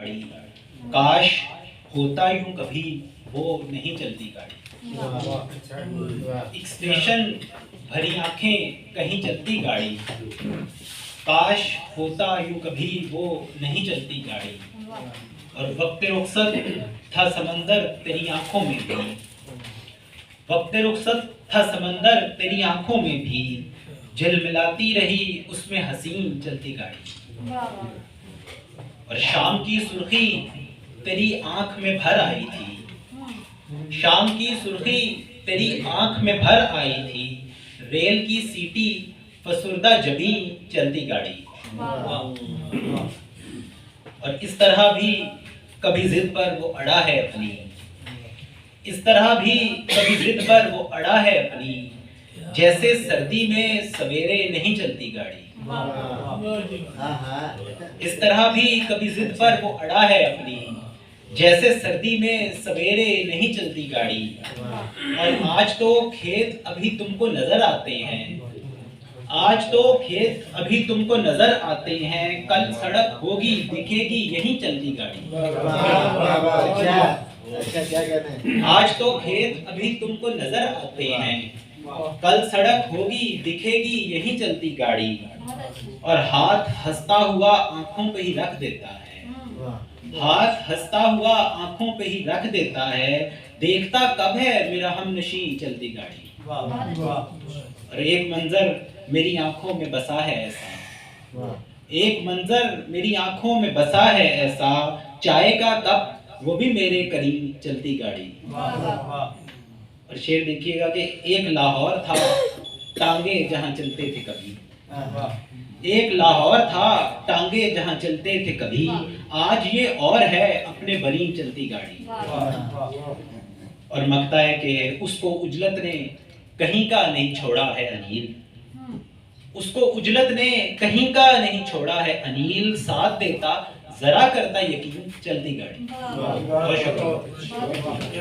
अड़ी। काश होता यूं कभी वो नहीं चलती गाड़ी। एक स्टेशन भरी आंखें कहीं चलती गाड़ी। काश होता यूं कभी वो नहीं चलती गाड़ी। और वक्त रुखसत था समंदर तेरी आंखों में भी। वक्त रुखसत था समंदर तेरी आंखों में भी। झिलमिलाती रही उसमें हसीन चलती गाड़ी। और शाम की सुर्खी तेरी आंख में भर आई थी। शाम की सुर्खी तेरी आंख में भर आई थी। रेल की सीटी फसुर्दा जबी चलती गाड़ी। और इस तरह भी कभी जिद पर वो अड़ा है अपनी। इस तरह भी कभी जिद पर वो अड़ा है अपनी। जैसे सर्दी में सवेरे नहीं चलती गाड़ी। इस तरह भी कभी जिद पर वो अड़ा है अपनी। जैसे सर्दी में सवेरे नहीं चलती गाड़ी। और आज तो खेत अभी तुमको नजर आते हैं। आज तो खेत अभी तुमको नजर आते हैं। कल सड़क होगी दिखेगी यहीं चलती गाड़ी। आज तो खेत अभी तुमको नजर आते हैं। कल सड़क होगी दिखेगी यहीं चलती गाड़ी। और हाथ हंसता हुआ आंखों पे ही रख देता है। हाथ हंसता हुआ आंखों पे ही रख देता है। देखता कब है मेरा हमनशी चलती गाड़ी। और एक मंजर मेरी आंखों में बसा है ऐसा। एक मंजर मेरी आंखों में बसा है ऐसा। चाय का कप वो भी मेरे करीब चलती गाड़ी। और शेर देखिएगा कि एक लाहौर था टांगे जहां चलते थे कभी। एक लाहौर था टांगे जहां चलते थे कभी। आज ये और है अपने बरीन चलती गाड़ी। और मकता है कि उसको उजलत ने कहीं का नहीं छोड़ा है अनिल। उसको उजलत ने कहीं का नहीं छोड़ा है अनिल। साथ देता जरा करता यकीन चलती गाड़ी। बहुत शुक्रिया।